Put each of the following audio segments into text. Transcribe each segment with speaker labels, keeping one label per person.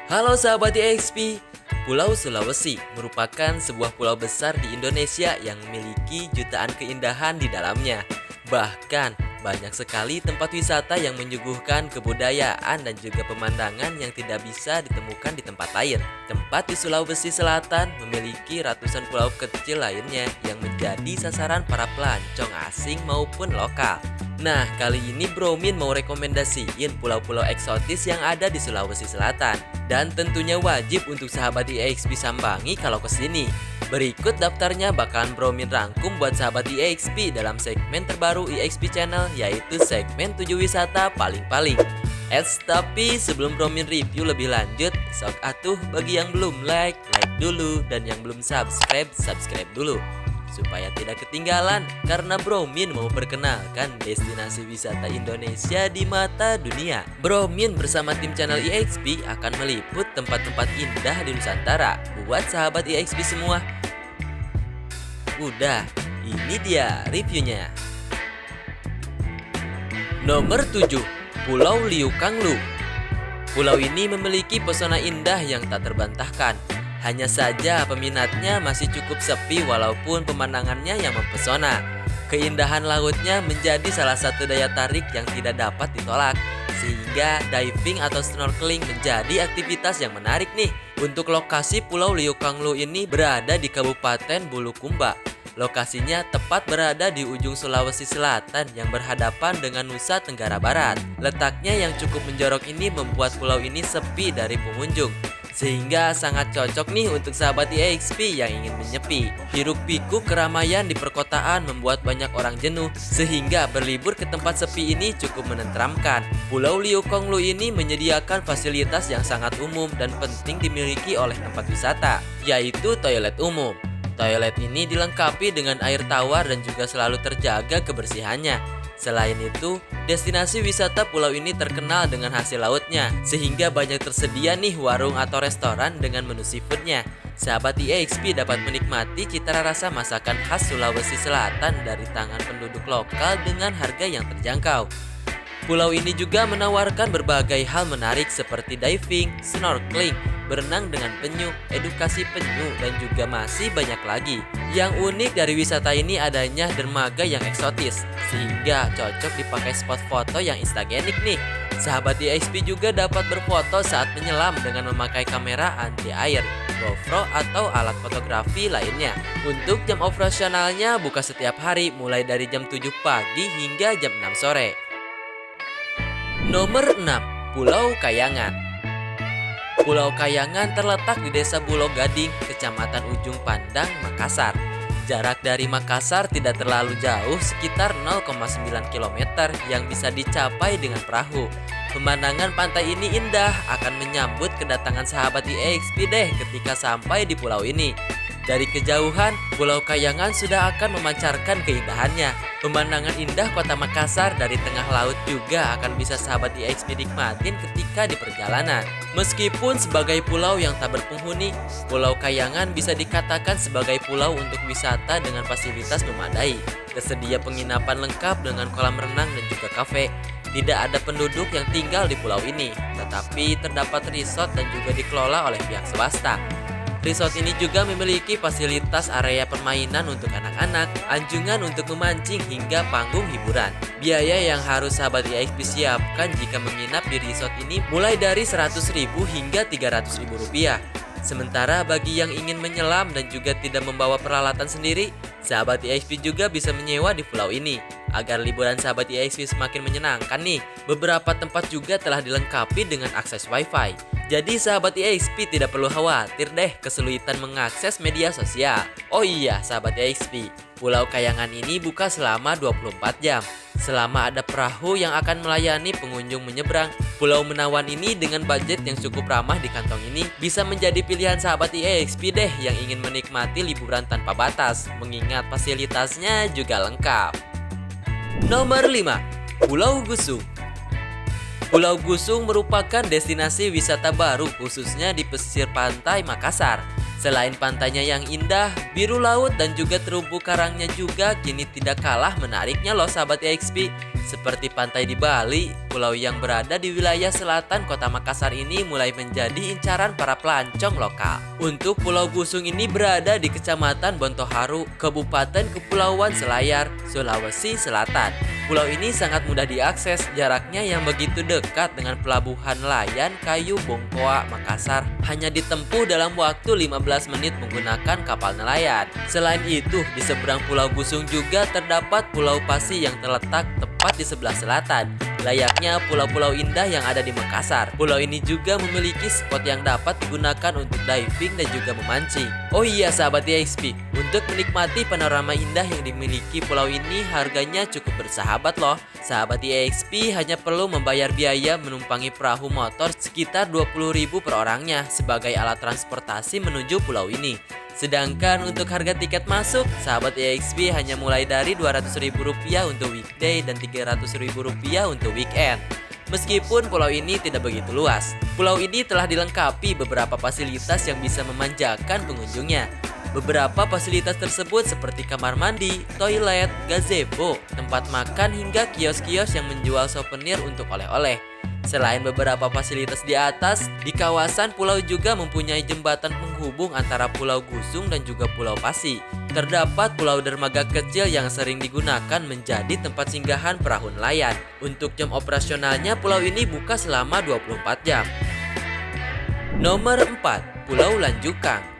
Speaker 1: Halo sahabat EXP, Pulau Sulawesi merupakan sebuah pulau besar di Indonesia yang memiliki jutaan keindahan di dalamnya. Bahkan banyak sekali tempat wisata yang menyuguhkan kebudayaan dan juga pemandangan yang tidak bisa ditemukan di tempat lain. Tempat di Sulawesi Selatan memiliki ratusan pulau kecil lainnya yang menjadi sasaran para pelancong asing maupun lokal. Nah, kali ini Bro Min mau rekomendasiin pulau-pulau eksotis yang ada di Sulawesi Selatan. Dan tentunya wajib untuk sahabat EXP sambangi kalau kesini. Berikut daftarnya bakalan Bro Min rangkum buat sahabat EXP dalam segmen terbaru EXP Channel, yaitu segmen 7 wisata paling-paling. Tapi sebelum Bro Min review lebih lanjut, sok atuh bagi yang belum like dulu, dan yang belum subscribe dulu supaya tidak ketinggalan, karena Bro Min mau perkenalkan destinasi wisata Indonesia di mata dunia. Bro Min bersama tim channel EXP akan meliput tempat-tempat indah di Nusantara buat sahabat EXP semua. Udah, ini dia reviewnya. Nomor 7, Pulau Liukanglu. Pulau ini memiliki pesona indah yang tak terbantahkan. Hanya saja peminatnya masih cukup sepi walaupun pemandangannya yang mempesona. Keindahan lautnya menjadi salah satu daya tarik yang tidak dapat ditolak, sehingga diving atau snorkeling menjadi aktivitas yang menarik nih. Untuk lokasi Pulau Liukanglu ini berada di Kabupaten Bulukumba. Lokasinya tepat berada di ujung Sulawesi Selatan yang berhadapan dengan Nusa Tenggara Barat. Letaknya yang cukup menjorok ini membuat pulau ini sepi dari pengunjung, sehingga sangat cocok nih untuk sahabat EXP yang ingin menyepi. Hiruk pikuk keramaian di perkotaan membuat banyak orang jenuh, sehingga berlibur ke tempat sepi ini cukup menenteramkan. Pulau Liukanglu ini menyediakan fasilitas yang sangat umum dan penting dimiliki oleh tempat wisata, yaitu toilet umum. Toilet ini dilengkapi dengan air tawar dan juga selalu terjaga kebersihannya. Selain itu, destinasi wisata pulau ini terkenal dengan hasil lautnya, sehingga banyak tersedia nih warung atau restoran dengan menu seafoodnya. Sahabat EXP dapat menikmati cita rasa masakan khas Sulawesi Selatan dari tangan penduduk lokal dengan harga yang terjangkau. Pulau ini juga menawarkan berbagai hal menarik seperti diving, snorkeling, berenang dengan penyu, edukasi penyu, dan juga masih banyak lagi. Yang unik dari wisata ini adanya dermaga yang eksotis, sehingga cocok dipakai spot foto yang instagenik nih. Sahabat EXP juga dapat berfoto saat menyelam dengan memakai kamera anti air, GoPro, atau alat fotografi lainnya. Untuk jam operasionalnya buka setiap hari mulai dari jam 7 pagi hingga jam 6 sore. Nomor 6, Pulau Kayangan. Pulau Kayangan terletak di Desa Bulo Gading, Kecamatan Ujung Pandang, Makassar. Jarak dari Makassar tidak terlalu jauh, sekitar 0,9 km yang bisa dicapai dengan perahu. Pemandangan pantai ini indah, akan menyambut kedatangan sahabat EXP deh ketika sampai di pulau ini. Dari kejauhan, Pulau Kayangan sudah akan memancarkan keindahannya. Pemandangan indah kota Makassar dari tengah laut juga akan bisa sahabat EXP nikmatin ketika di perjalanan. Meskipun sebagai pulau yang tak berpenghuni, Pulau Kayangan bisa dikatakan sebagai pulau untuk wisata dengan fasilitas memadai. Tersedia penginapan lengkap dengan kolam renang dan juga kafe. Tidak ada penduduk yang tinggal di pulau ini, tetapi terdapat resort dan juga dikelola oleh pihak swasta. Resort ini juga memiliki fasilitas area permainan untuk anak-anak, anjungan untuk memancing, hingga panggung hiburan. Biaya yang harus sahabat EXP siapkan jika menginap di resort ini mulai dari Rp100.000 hingga Rp300.000. Sementara bagi yang ingin menyelam dan juga tidak membawa peralatan sendiri, sahabat EXP juga bisa menyewa di pulau ini. Agar liburan sahabat EXP semakin menyenangkan nih, beberapa tempat juga telah dilengkapi dengan akses wifi. Jadi sahabat EXP tidak perlu khawatir deh kesulitan mengakses media sosial. Oh iya sahabat EXP, Pulau Kayangan ini buka selama 24 jam. Selama ada perahu yang akan melayani pengunjung menyeberang, Pulau Menawan ini dengan budget yang cukup ramah di kantong ini bisa menjadi pilihan sahabat EXP deh yang ingin menikmati liburan tanpa batas, mengingat fasilitasnya juga lengkap. Nomor 5, Pulau Gusung. Pulau Gusung merupakan destinasi wisata baru khususnya di pesisir pantai Makassar. Selain pantainya yang indah, biru laut dan juga terumbu karangnya juga kini tidak kalah menariknya loh sahabat EXP. Seperti pantai di Bali, pulau yang berada di wilayah selatan kota Makassar ini mulai menjadi incaran para pelancong lokal. Untuk Pulau Gusung ini berada di Kecamatan Bontoharu, Kabupaten Kepulauan Selayar, Sulawesi Selatan. Pulau ini sangat mudah diakses, jaraknya yang begitu dekat dengan pelabuhan nelayan Kayu Bongkoa, Makassar, hanya ditempuh dalam waktu 15 menit menggunakan kapal nelayan. Selain itu, di seberang Pulau Gusung juga terdapat Pulau Pasi yang terletak tepat di sebelah selatan, layaknya pulau-pulau indah yang ada di Makassar. Pulau ini juga memiliki spot yang dapat digunakan untuk diving dan juga memancing. Oh iya sahabat EXP, untuk menikmati panorama indah yang dimiliki pulau ini harganya cukup bersahabat loh. Sahabat EXP hanya perlu membayar biaya menumpangi perahu motor sekitar 20.000 per orangnya sebagai alat transportasi menuju pulau ini. Sedangkan untuk harga tiket masuk, sahabat EXP hanya mulai dari Rp200.000 untuk weekday dan Rp300.000 untuk weekend. Meskipun pulau ini tidak begitu luas, pulau ini telah dilengkapi beberapa fasilitas yang bisa memanjakan pengunjungnya. Beberapa fasilitas tersebut seperti kamar mandi, toilet, gazebo, tempat makan hingga kios-kios yang menjual souvenir untuk oleh-oleh. Selain beberapa fasilitas di atas, di kawasan pulau juga mempunyai jembatan penghubung antara Pulau Gusung dan juga Pulau Pasi. Terdapat pulau dermaga kecil yang sering digunakan menjadi tempat singgahan perahu nelayan. Untuk jam operasionalnya, pulau ini buka selama 24 jam. Nomor 4, Pulau Lanjukang.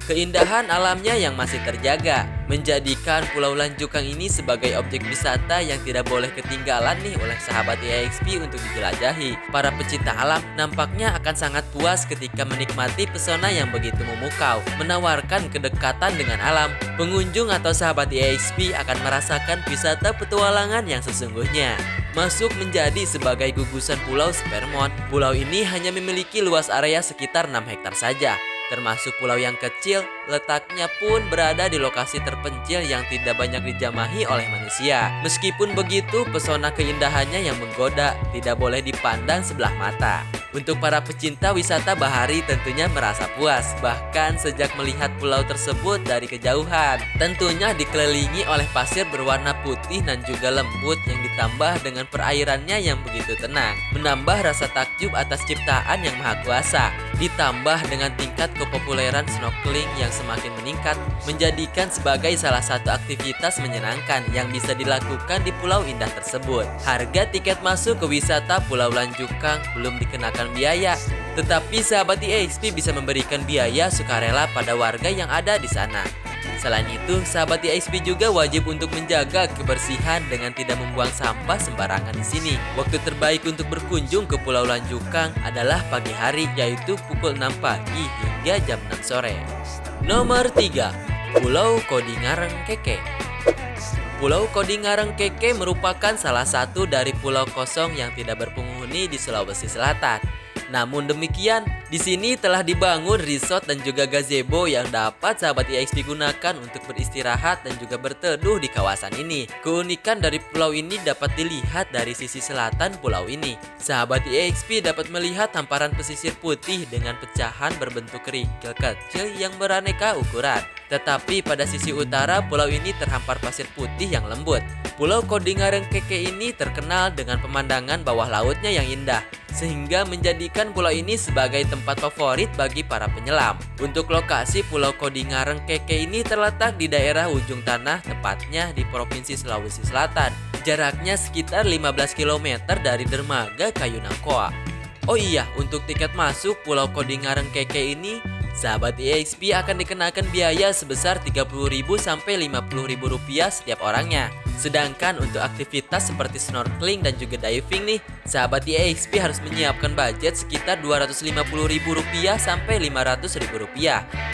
Speaker 1: Keindahan alamnya yang masih terjaga menjadikan Pulau Lanjukang ini sebagai objek wisata yang tidak boleh ketinggalan nih oleh sahabat EXP untuk dijelajahi. Para pecinta alam nampaknya akan sangat puas ketika menikmati pesona yang begitu memukau, menawarkan kedekatan dengan alam. Pengunjung atau sahabat EXP akan merasakan wisata petualangan yang sesungguhnya. Masuk menjadi sebagai gugusan Pulau Spermont. Pulau ini hanya memiliki luas area sekitar 6 hektar saja. Termasuk pulau yang kecil, letaknya pun berada di lokasi terpencil yang tidak banyak dijamahi oleh manusia. Meskipun begitu, pesona keindahannya yang menggoda tidak boleh dipandang sebelah mata. Untuk para pecinta wisata bahari tentunya merasa puas, bahkan sejak melihat pulau tersebut dari kejauhan. Tentunya dikelilingi oleh pasir berwarna putih dan juga lembut yang ditambah dengan perairannya yang begitu tenang, menambah rasa takjub atas ciptaan yang maha kuasa. Ditambah dengan tingkat kepopuleran snorkeling yang semakin meningkat, menjadikan sebagai salah satu aktivitas menyenangkan yang bisa dilakukan di pulau indah tersebut. Harga tiket masuk ke wisata Pulau Lanjukang belum dikenakan biaya, tetapi sahabat EXP bisa memberikan biaya sukarela pada warga yang ada di sana. Selain itu, sahabat EXP juga wajib untuk menjaga kebersihan dengan tidak membuang sampah sembarangan di sini. Waktu terbaik untuk berkunjung ke Pulau Lanjukang adalah pagi hari, yaitu pukul 6 pagi hingga jam 6 sore. Nomor 3, Pulau Kodingareng Keke. Pulau Kodingareng Keke merupakan salah satu dari pulau kosong yang tidak berpenghuni di Sulawesi Selatan. Namun demikian, di sini telah dibangun resort dan juga gazebo yang dapat sahabat EXP gunakan untuk beristirahat dan juga berteduh di kawasan ini. Keunikan dari pulau ini dapat dilihat dari sisi selatan pulau ini. Sahabat EXP dapat melihat hamparan pesisir putih dengan pecahan berbentuk kerikil kecil yang beraneka ukuran. Tetapi pada sisi utara pulau ini terhampar pasir putih yang lembut. Pulau Kodingareng Keke ini terkenal dengan pemandangan bawah lautnya yang indah, sehingga menjadikan pulau ini sebagai tempat favorit bagi para penyelam. Untuk lokasi Pulau Kodingareng Keke ini terletak di daerah ujung tanah, tepatnya di Provinsi Sulawesi Selatan. Jaraknya sekitar 15 km dari dermaga Kayu Nangkoa. Oh iya, untuk tiket masuk Pulau Kodingareng Keke ini, sahabat EXP akan dikenakan biaya sebesar Rp30.000 sampai Rp50.000 setiap orangnya. Sedangkan untuk aktivitas seperti snorkeling dan juga diving nih, sahabat EXP harus menyiapkan budget sekitar Rp250.000 sampai Rp500.000.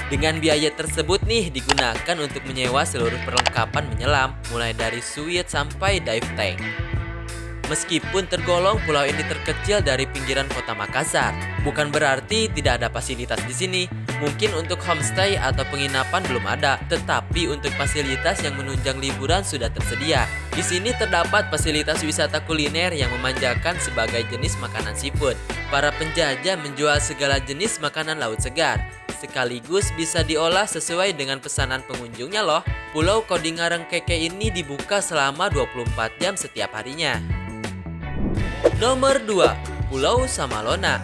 Speaker 1: Dengan biaya tersebut nih digunakan untuk menyewa seluruh perlengkapan menyelam, mulai dari suite sampai dive tank. Meskipun tergolong pulau ini terkecil dari pinggiran kota Makassar, bukan berarti tidak ada fasilitas di sini. Mungkin untuk homestay atau penginapan belum ada, tetapi untuk fasilitas yang menunjang liburan sudah tersedia. Di sini terdapat fasilitas wisata kuliner yang memanjakan sebagai jenis makanan seafood. Para penjajah menjual segala jenis makanan laut segar. Sekaligus bisa diolah sesuai dengan pesanan pengunjungnya loh. Pulau Kodingarengkeke ini dibuka selama 24 jam setiap harinya. Nomor 2, Pulau Samalona.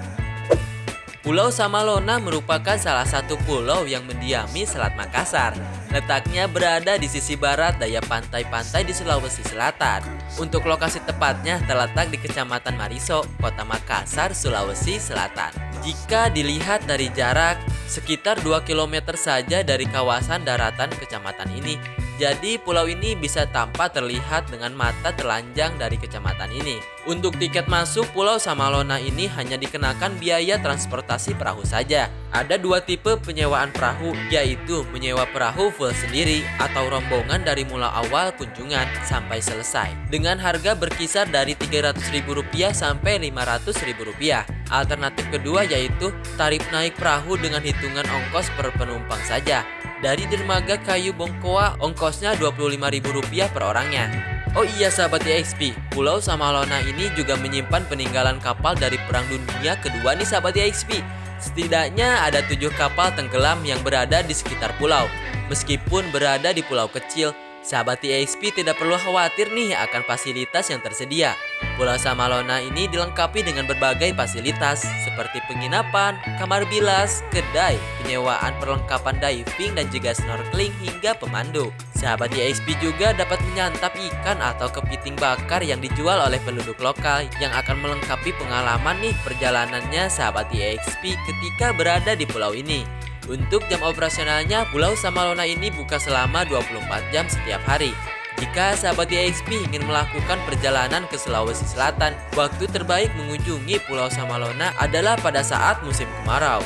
Speaker 1: Pulau Samalona merupakan salah satu pulau yang mendiami Selat Makassar. Letaknya berada di sisi barat daya pantai-pantai di Sulawesi Selatan. Untuk lokasi tepatnya terletak di Kecamatan Mariso, Kota Makassar, Sulawesi Selatan. Jika dilihat dari jarak, sekitar 2 km saja dari kawasan daratan kecamatan ini. Jadi pulau ini bisa tampak terlihat dengan mata telanjang dari kecamatan ini. Untuk tiket masuk Pulau Samalona ini hanya dikenakan biaya transportasi perahu saja. Ada 2 tipe penyewaan perahu, yaitu menyewa perahu full sendiri atau rombongan dari mulai awal kunjungan sampai selesai. Dengan harga berkisar dari Rp300.000 sampai Rp500.000. Alternatif kedua yaitu tarif naik perahu dengan hitungan ongkos per penumpang saja. Dari dermaga Kayu Bongkoa, ongkosnya Rp25.000 per orangnya. Oh iya sahabat YXP, Pulau Samalona ini juga menyimpan peninggalan kapal dari Perang Dunia Kedua nih sahabat YXP. Setidaknya ada 7 kapal tenggelam yang berada di sekitar pulau. Meskipun berada di pulau kecil, sahabat YXP tidak perlu khawatir nih akan fasilitas yang tersedia. Pulau Samalona ini dilengkapi dengan berbagai fasilitas seperti penginapan, kamar bilas, kedai, penyewaan perlengkapan diving dan juga snorkeling hingga pemandu. Sahabat YXP juga dapat menyantap ikan atau kepiting bakar yang dijual oleh penduduk lokal yang akan melengkapi pengalaman nih perjalanannya sahabat YXP ketika berada di pulau ini. Untuk jam operasionalnya, Pulau Samalona ini buka selama 24 jam setiap hari. Jika sahabat YXP ingin melakukan perjalanan ke Sulawesi Selatan, waktu terbaik mengunjungi Pulau Samalona adalah pada saat musim kemarau.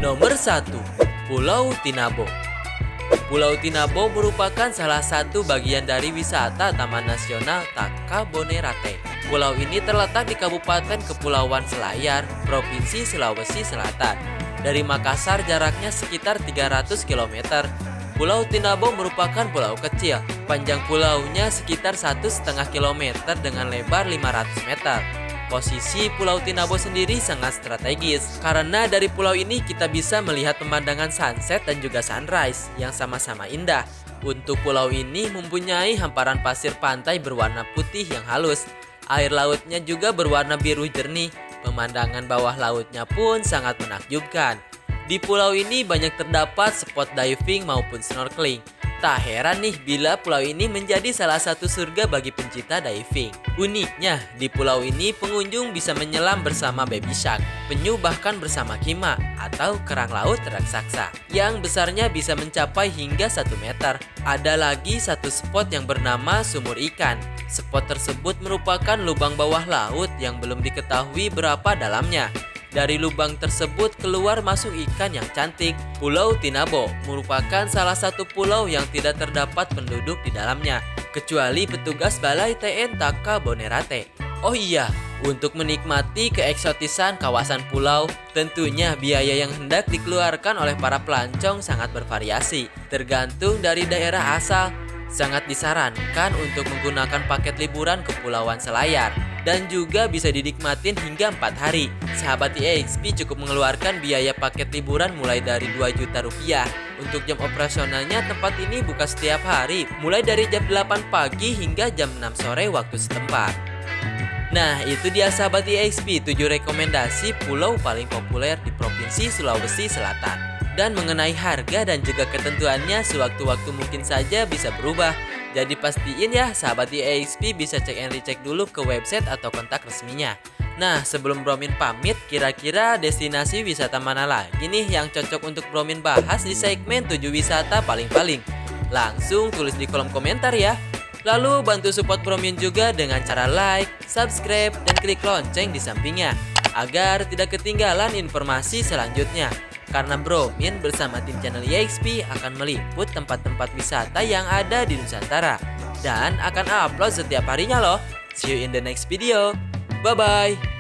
Speaker 1: Nomor 1, Pulau Tinabo. Pulau Tinabo merupakan salah satu bagian dari wisata Taman Nasional Taka Bonerate. Pulau ini terletak di Kabupaten Kepulauan Selayar, Provinsi Sulawesi Selatan. Dari Makassar jaraknya sekitar 300 km. Pulau Tinabo merupakan pulau kecil. Panjang pulaunya sekitar 1,5 km dengan lebar 500 meter. Posisi Pulau Tinabo sendiri sangat strategis karena dari pulau ini kita bisa melihat pemandangan sunset dan juga sunrise yang sama-sama indah. Untuk pulau ini mempunyai hamparan pasir pantai berwarna putih yang halus. Air lautnya juga berwarna biru jernih. Pemandangan bawah lautnya pun sangat menakjubkan. Di pulau ini banyak terdapat spot diving maupun snorkeling. Tak heran nih bila pulau ini menjadi salah satu surga bagi pencinta diving. Uniknya, di pulau ini pengunjung bisa menyelam bersama baby shark, penyu bahkan bersama kima atau kerang laut raksasa yang besarnya bisa mencapai hingga 1 meter. Ada lagi satu spot yang bernama sumur ikan. Spot tersebut merupakan lubang bawah laut yang belum diketahui berapa dalamnya. Dari lubang tersebut keluar masuk ikan yang cantik. Pulau Tinabo merupakan salah satu pulau yang tidak terdapat penduduk di dalamnya, kecuali petugas Balai TN Taka Bonerate. Oh iya, untuk menikmati keeksotisan kawasan pulau, tentunya biaya yang hendak dikeluarkan oleh para pelancong sangat bervariasi, tergantung dari daerah asal. Sangat disarankan untuk menggunakan paket liburan Kepulauan Selayar dan juga bisa dinikmatin hingga 4 hari. Sahabat YXP cukup mengeluarkan biaya paket liburan mulai dari Rp2 juta. Untuk jam operasionalnya tempat ini buka setiap hari mulai dari jam 8 pagi hingga jam 6 sore waktu setempat. Nah, itu dia sahabat YXP 7 rekomendasi pulau paling populer di Provinsi Sulawesi Selatan. Dan mengenai harga dan juga ketentuannya sewaktu-waktu mungkin saja bisa berubah. Jadi pastiin ya sahabat YXP bisa cek and recheck dulu ke website atau kontak resminya. Nah, sebelum Bromin pamit, kira-kira destinasi wisata mana lagi nih yang cocok untuk Bromin bahas di segmen 7 wisata paling-paling? Langsung tulis di kolom komentar ya. Lalu bantu support Bromin juga dengan cara like, subscribe, dan klik lonceng di sampingnya agar tidak ketinggalan informasi selanjutnya. Karena Bromin bersama tim channel YXP akan meliput tempat-tempat wisata yang ada di Nusantara dan akan upload setiap harinya loh. See you in the next video. Bye-bye.